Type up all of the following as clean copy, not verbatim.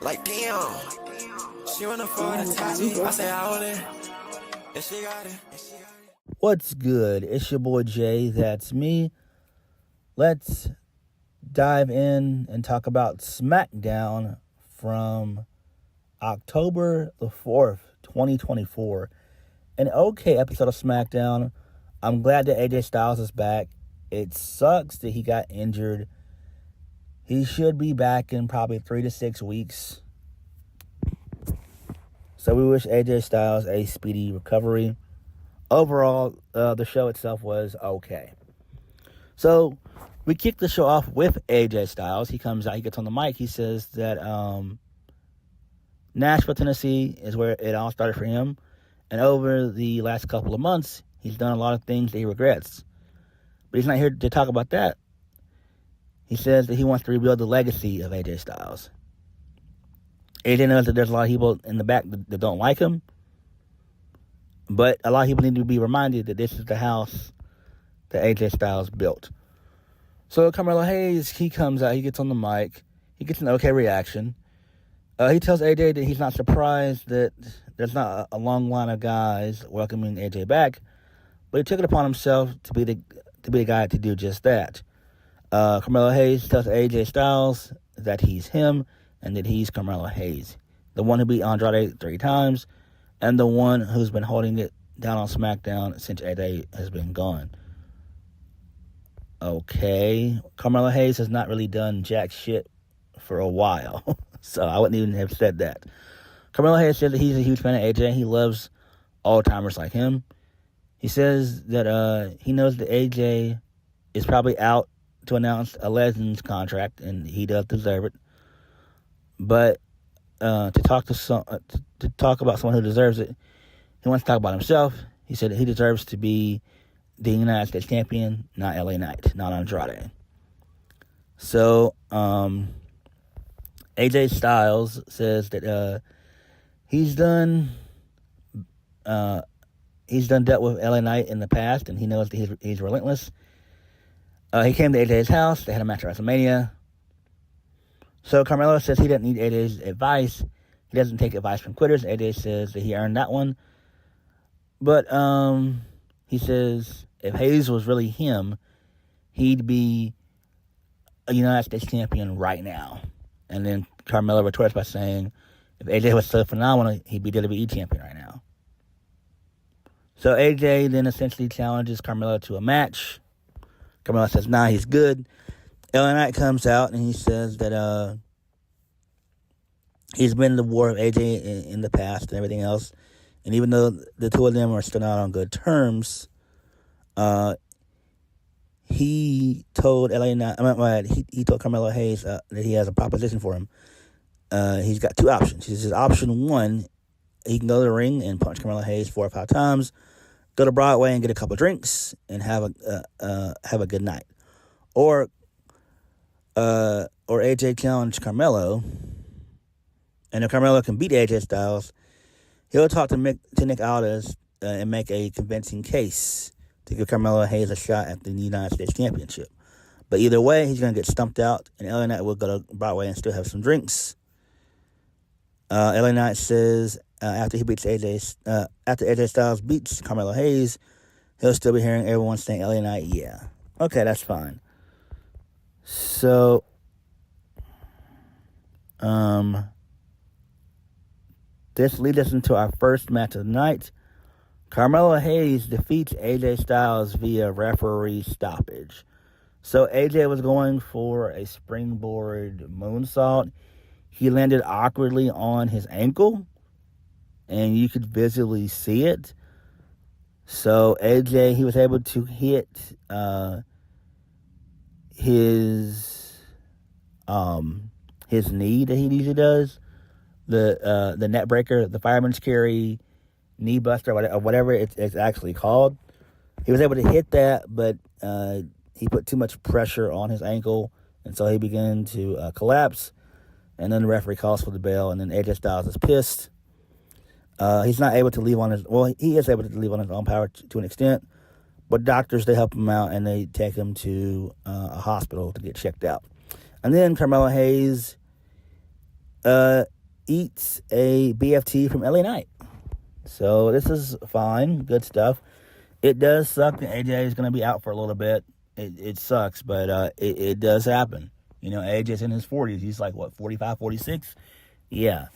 Like damn, she wanna afford to touch me. I say I want it, and she got it. What's good? It's your boy Jay. That's me. Let's dive in and talk about Smackdown from October the 4th, 2024. An okay episode of Smackdown. I'm glad that AJ Styles is back. It sucks that he got injured. He should be back in probably 3 to 6 weeks. So we wish AJ Styles a speedy recovery. Overall, the show itself was okay. So we kick the show off with AJ Styles. He comes out, he gets on the mic. He says that Nashville, Tennessee is where it all started for him. And over the last couple of months, he's done a lot of things that he regrets. But he's not here to talk about that. He says that he wants to rebuild the legacy of AJ Styles. AJ knows that there's a lot of people in the back that don't like him. But a lot of people need to be reminded that this is the house that AJ Styles built. So Carmelo Hayes, he comes out, he gets on the mic. He gets an okay reaction. He tells AJ that he's not surprised that there's not a long line of guys welcoming AJ back. But he took it upon himself to be the guy to do just that. Carmelo Hayes tells AJ Styles that he's him and that he's Carmelo Hayes, the one who beat Andrade 3 times and the one who's been holding it down on SmackDown since AJ has been gone. Okay, Carmelo Hayes has not really done jack shit for a while, so I wouldn't even have said that. Carmelo Hayes said that he's a huge fan of AJ. He loves all-timers like him. He says that he knows that AJ is probably out to announce a Legends contract, and he does deserve it. But to talk about someone who deserves it, he wants to talk about himself. He said that he deserves to be the United States champion, not LA Knight, not Andrade. So AJ Styles says that he's done dealt with LA Knight in the past, and he knows that he's relentless. He came to AJ's house. They had a match at WrestleMania. So Carmelo says he doesn't need AJ's advice. He doesn't take advice from quitters. AJ says that he earned that one. But he says if Hayes was really him, he'd be a United States champion right now. And then Carmelo retorts by saying if AJ was so phenomenal, he'd be WWE champion right now. So AJ then essentially challenges Carmelo to a match. Carmelo says, nah, he's good. LA Knight comes out and he says that he's been in the war with AJ in the past and everything else. And even though the two of them are still not on good terms, he told he told Carmelo Hayes that he has a proposition for him. He's got 2 options. He says, option 1, he can go to the ring and punch Carmelo Hayes 4 or 5 times, go to Broadway and get a couple drinks and have a good night. Or AJ challenge Carmelo, and if Carmelo can beat AJ Styles, he'll talk to Nick Aldis and make a convincing case to give Carmelo Hayes a shot at the United States Championship. But either way, he's going to get stumped out, and LA Knight will go to Broadway and still have some drinks. LA Knight says after AJ Styles beats Carmelo Hayes, he'll still be hearing everyone saying LA Knight, yeah. Okay, that's fine. So, this leads us into our first match of the night. Carmelo Hayes defeats AJ Styles via referee stoppage. So AJ was going for a springboard moonsault. He landed awkwardly on his ankle, and you could visually see it. So AJ, he was able to hit his knee that he usually does, the net breaker, the fireman's carry, knee buster, or whatever it's actually called. He was able to hit that, but he put too much pressure on his ankle, and so he began to collapse. And then the referee calls for the bell, and then AJ Styles is pissed. He's not able to leave on his... Well, he is able to leave on his own power to an extent, but doctors, they help him out, and they take him to a hospital to get checked out. And then Carmelo Hayes eats a BFT from LA Knight. So this is fine, good stuff. It does suck that AJ is going to be out for a little bit. It sucks, but it does happen. You know, AJ's in his 40s. He's like, what, 45, 46? Yeah.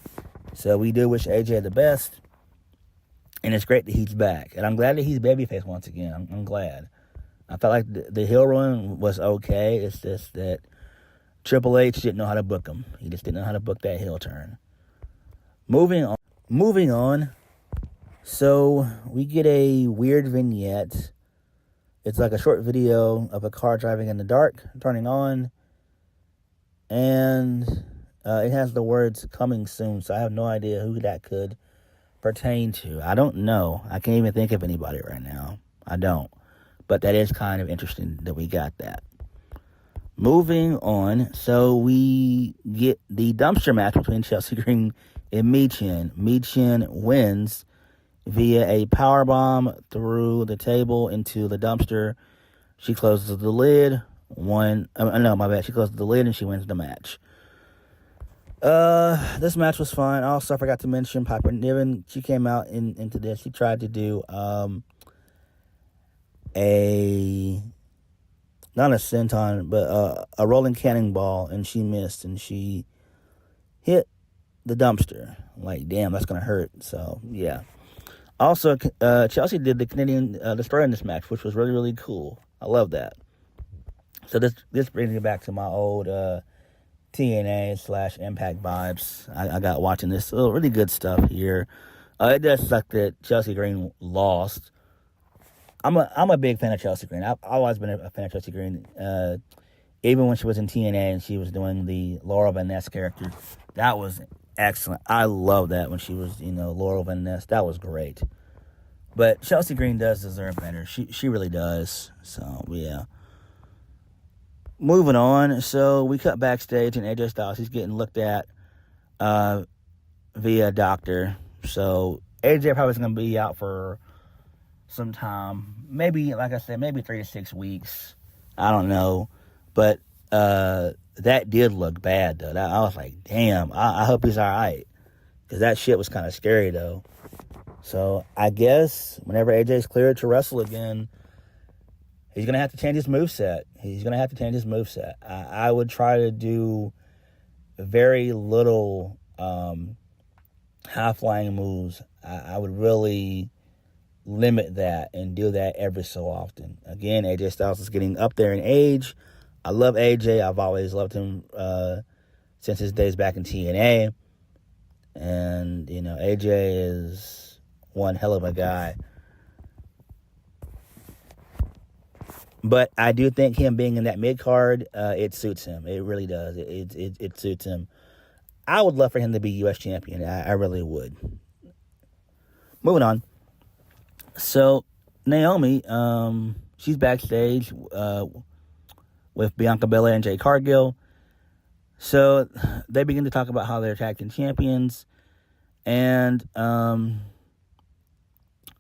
So we do wish AJ the best. And it's great that he's back. And I'm glad that he's babyface once again. I'm glad. I felt like the heel run was okay. It's just that Triple H didn't know how to book him. He just didn't know how to book that heel turn. Moving on. So we get a weird vignette. It's like a short video of a car driving in the dark, turning on. And it has the words "coming soon." So I have no idea who that could pertain to. I don't know. I can't even think of anybody right now. I don't. But that is kind of interesting that we got that. Moving on, so we get the dumpster match between Chelsea Green and Michin. Michin wins via a powerbomb through the table into the dumpster. She closes the lid. She closes the lid and she wins the match. This match was fun. Also, I forgot to mention Piper Niven. She came out into this. She tried to do not a senton, but a rolling cannonball, and she missed, and she hit the dumpster. Like, damn, that's gonna hurt. So yeah. Also, Chelsea did the Canadian Destroyer in this match, which was really, really cool. I love that. So this brings me back to my old TNA / Impact vibes. I got watching this. Oh, really good stuff here. It does suck that Chelsea Green lost. I'm a big fan of Chelsea Green. I've always been a fan of Chelsea Green. Even when she was in TNA and she was doing the Laurel Van Ness character, that was excellent. I love that when she was, Laurel Van Ness. That was great. But Chelsea Green does deserve better. She really does. So yeah. Moving on, so we cut backstage and AJ Styles, he's getting looked at via a doctor. So AJ probably is going to be out for some time. Maybe, like I said, maybe 3 to 6 weeks. I don't know. But that did look bad, though. I was like, damn, I hope he's all right. Because that shit was kind of scary, though. So I guess whenever AJ's cleared to wrestle again, he's going to have to change his moveset. I would try to do very little high-flying moves. I would really limit that and do that every so often. Again, AJ Styles is getting up there in age. I love AJ. I've always loved him since his days back in TNA. And, AJ is one hell of a guy. But I do think him being in that mid-card, it suits him. It really does. It suits him. I would love for him to be U.S. champion. I really would. Moving on. So, Naomi, she's backstage with Bianca Belair and Jade Cargill. So, they begin to talk about how they're tag team champions. And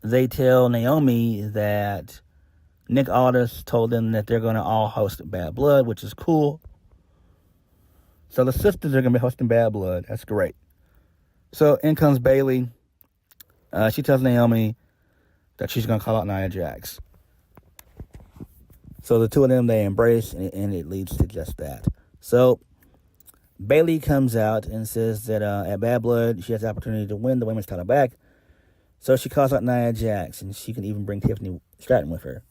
they tell Naomi that Nick Aldis told them that they're going to all host Bad Blood, which is cool. So the sisters are going to be hosting Bad Blood. That's great. So in comes Bayley. She tells Naomi that she's going to call out Nia Jax. So the two of them, they embrace, and it leads to just that. So Bayley comes out and says that at Bad Blood, she has the opportunity to win the women's title back. So she calls out Nia Jax, and she can even bring Tiffany Stratton with her.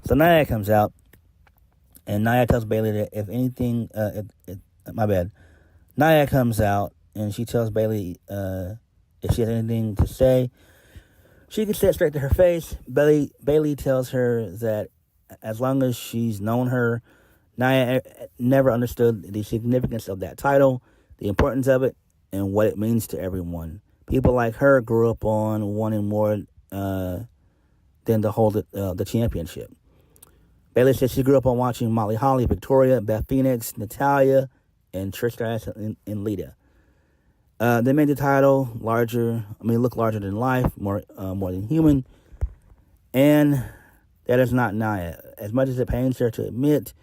So Nia comes out, and Nia tells Bayley that if anything, Nia comes out, and she tells Bayley if she has anything to say, she can say it straight to her face. Bayley tells her that as long as she's known her, Nia never understood the significance of that title, the importance of it, and what it means to everyone. People like her grew up on wanting more than to hold the championship. Bayley said she grew up on watching Molly Holly, Victoria, Beth Phoenix, Natalya, and Trish Stratus and Lita. They made the title look larger than life, more than human. And that is not Nia. As much as it pains her to admit,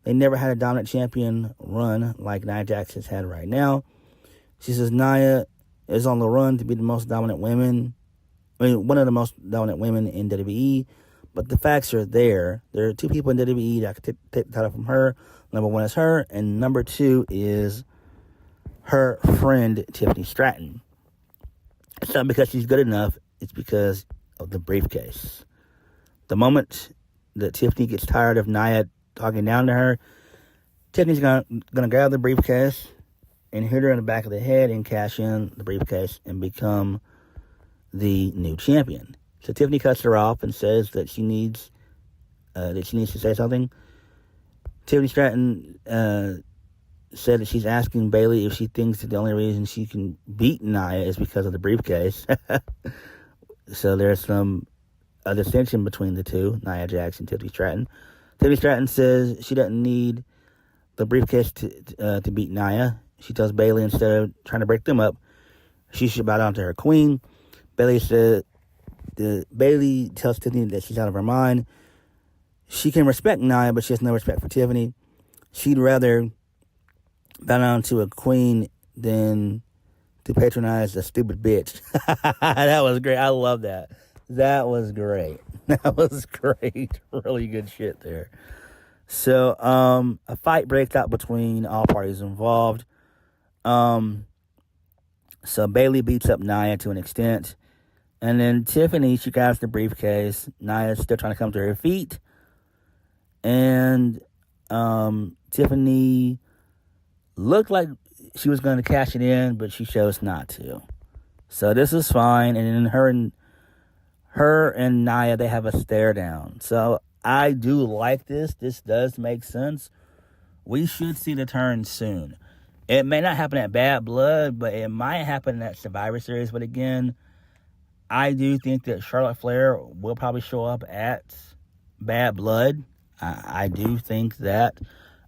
they never had a dominant champion run like Nia Jax has had right now. She says Nia is on the run to be the most dominant women. One of the most dominant women in WWE. But the facts are there. There are two people in WWE that could take the title from her. Number one is her, and number two is her friend, Tiffany Stratton. It's not because she's good enough. It's because of the briefcase. The moment that Tiffany gets tired of Nia talking down to her, Tiffany's gonna grab the briefcase and hit her in the back of the head and cash in the briefcase and become the new champion. So Tiffany cuts her off and says that she needs to say something. Tiffany Stratton said that she's asking Bayley if she thinks that the only reason she can beat Nia is because of the briefcase. So there's some distinction between the two, Nia Jax and Tiffany Stratton. Tiffany Stratton says she doesn't need the briefcase to beat Nia. She tells Bayley instead of trying to break them up, she should bow down to her queen. Bayley tells Tiffany that she's out of her mind. She can respect Nia, but she has no respect for Tiffany. She'd rather bow down to a queen than to patronize a stupid bitch. That was great. I love that. That was great. That was great. Really good shit there. So, a fight breaks out between all parties involved. So Bayley beats up Nia to an extent. And then Tiffany, she grabs the briefcase. Nia's still trying to come to her feet. And Tiffany looked like she was going to cash it in, but she chose not to. So this is fine. And then her and Nia, they have a stare down. So I do like this. This does make sense. We should see the turn soon. It may not happen at Bad Blood, but it might happen at Survivor Series. But again, I do think that Charlotte Flair will probably show up at Bad Blood. I do think that.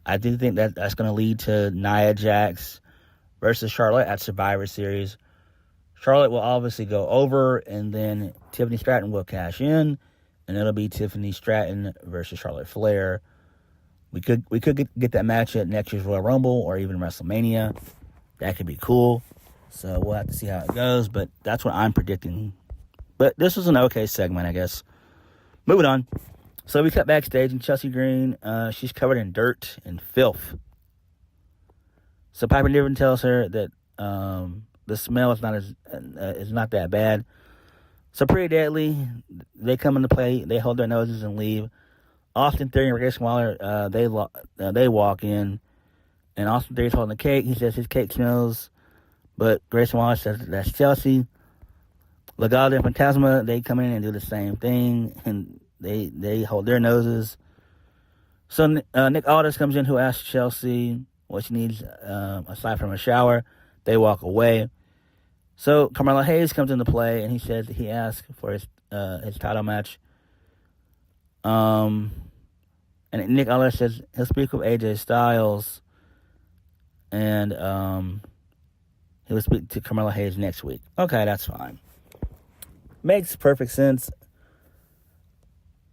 I do think that that's going to lead to Nia Jax versus Charlotte at Survivor Series. Charlotte will obviously go over, and then Tiffany Stratton will cash in, and it'll be Tiffany Stratton versus Charlotte Flair. We could get that match at next year's Royal Rumble or even WrestleMania. That could be cool. So we'll have to see how it goes, but that's what I'm predicting. But this was an okay segment, I guess. Moving on. So we cut backstage, and Chelsea Green, she's covered in dirt and filth. So Piper Niven tells her that the smell is not that bad. So Pretty Deadly, they come into play. They hold their noses and leave. Austin Theory and Grayson Waller, they walk in, and Austin Theory's holding the cake. He says his cake smells, but Grayson Waller says that's Chelsea. Legado and Fantasma, they come in and do the same thing, and they hold their noses. So Nick Aldis comes in, who asks Chelsea what she needs aside from a shower. They walk away. So Carmelo Hayes comes into play, and he says that he asked for his title match. And Nick Aldis says he'll speak with AJ Styles, and he will speak to Carmelo Hayes next week. Okay, that's fine. Makes perfect sense.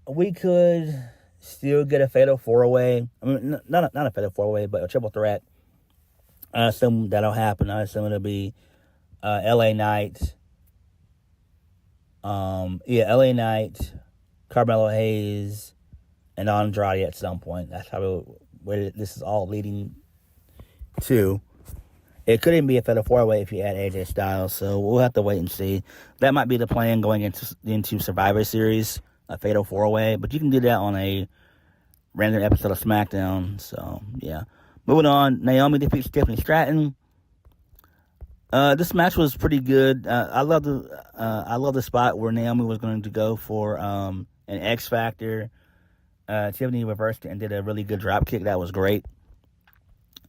We could still get a fatal 4-way. I mean, not a fatal 4-way, but a triple threat. I assume that'll happen. I assume it'll be LA Knight. LA Knight, Carmelo Hayes, and Andrade at some point. That's probably where this is all leading to. It couldn't be a fatal 4-way if you add AJ Styles, so we'll have to wait and see. That might be the plan going into Survivor Series, a fatal 4-way, but you can do that on a random episode of Smackdown. So yeah. Moving on, Naomi defeats Tiffany Stratton. This match was pretty good. I love the spot where Naomi was going to go for an X Factor. Tiffany reversed it and did a really good drop kick. That was great.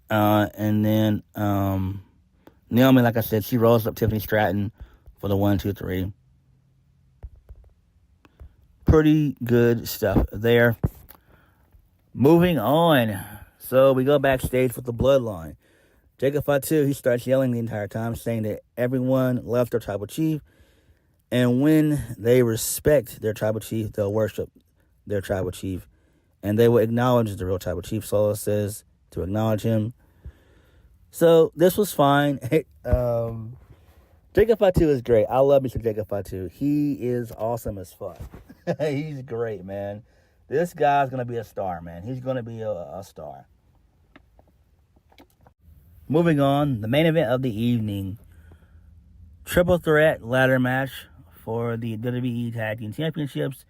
And then Naomi, like I said, she rolls up Tiffany Stratton for the 1, 2, 3. Pretty good stuff there. Moving on. So we go backstage with the Bloodline. Jacob Fatu, he starts yelling the entire time, saying that everyone loves their tribal chief, and when they respect their tribal chief, they'll worship their tribal chief, and they will acknowledge the real tribal chief. Solo says to acknowledge him. So this was fine. Jacob Fatu is great. I love Mr. Jacob Fatu. He is awesome as fuck. He's great, man. This guy's going to be a star, man. He's going to be a star. Moving on, the main event of the evening. Triple threat ladder match for the WWE Tag Team Championships.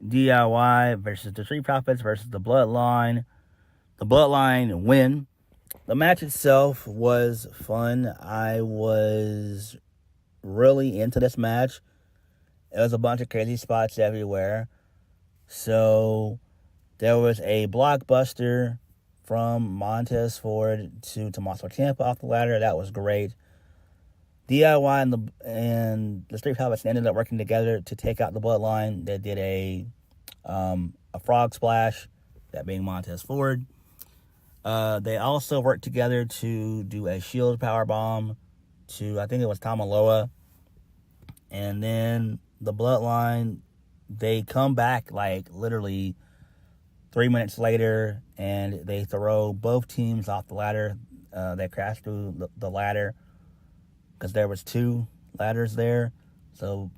DIY versus the Street Profits versus the Bloodline. The Bloodline win. The match itself was fun. I was really into this match. It was a bunch of crazy spots everywhere. So there was a blockbuster from Montez Ford to Tommaso Ciampa off the ladder. That was great. DIY and the Street Profits ended up working together to take out the Bloodline. They did a frog splash, that being Montez Ford. They also worked together to do a Shield powerbomb to, I think it was Tamaloa. And then the Bloodline, they come back like literally 3 minutes later, and they throw both teams off the ladder. They crash through the ladder because there was 2 ladders there. So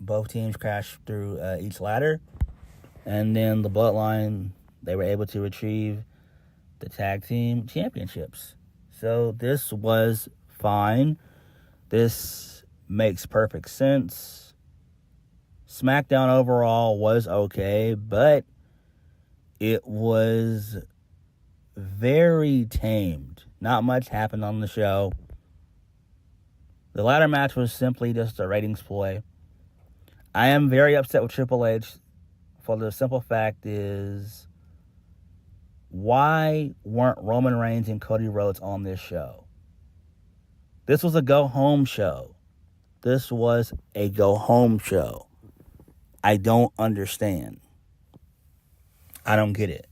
both teams crashed through each ladder. And then the Bloodline, they were able to retrieve the tag team championships. So this was fine. This makes perfect sense. Smackdown overall was okay, but it was very tamed. Not much happened on the show. The ladder match was simply just a ratings ploy. I am very upset with Triple H for the simple fact is, why weren't Roman Reigns and Cody Rhodes on this show? This was a go-home show. This was a go-home show. I don't understand. I don't get it.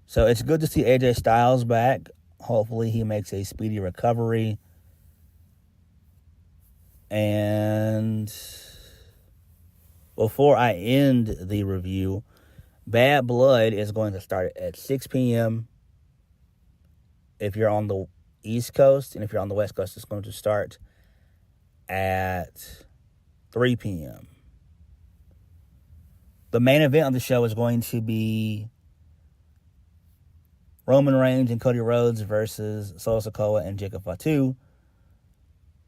So it's good to see AJ Styles back. Hopefully he makes a speedy recovery. And before I end the review, Bad Blood is going to start at 6 p.m. if you're on the East Coast, and if you're on the West Coast, it's going to start at 3 p.m. The main event of the show is going to be Roman Reigns and Cody Rhodes versus Solo Sikoa and Jacob Fatu,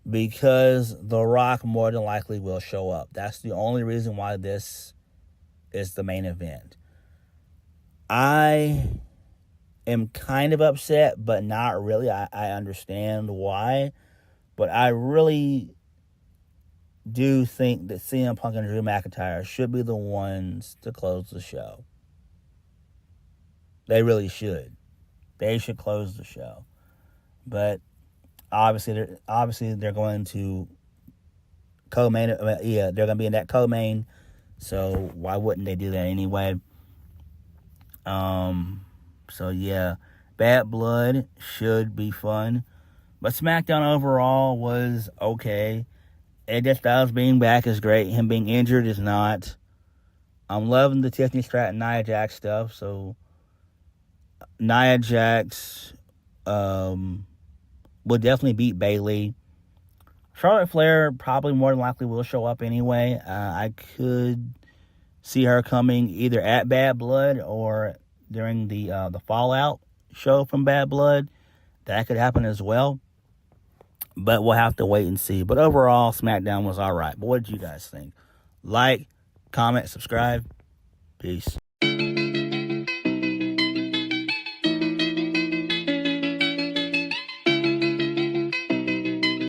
because The Rock more than likely will show up. That's the only reason why this is the main event. I am kind of upset, but not really. I understand why. But I really do think that CM Punk and Drew McIntyre should be the ones to close the show. They really should. They should close the show. But obviously they're going to co-main. They're going to be in that co-main. So why wouldn't they do that anyway? So yeah, Bad Blood should be fun. But SmackDown overall was okay. AJ Styles being back is great. Him being injured is not. I'm loving the Tiffany Stratton, Nia Jax stuff. So Nia Jax will definitely beat Bayley. Charlotte Flair probably more than likely will show up anyway. I could see her coming either at Bad Blood or during the Fallout show from Bad Blood. That could happen as well. But we'll have to wait and see. But overall, SmackDown was all right. But what did you guys think? Like, comment, subscribe. Peace.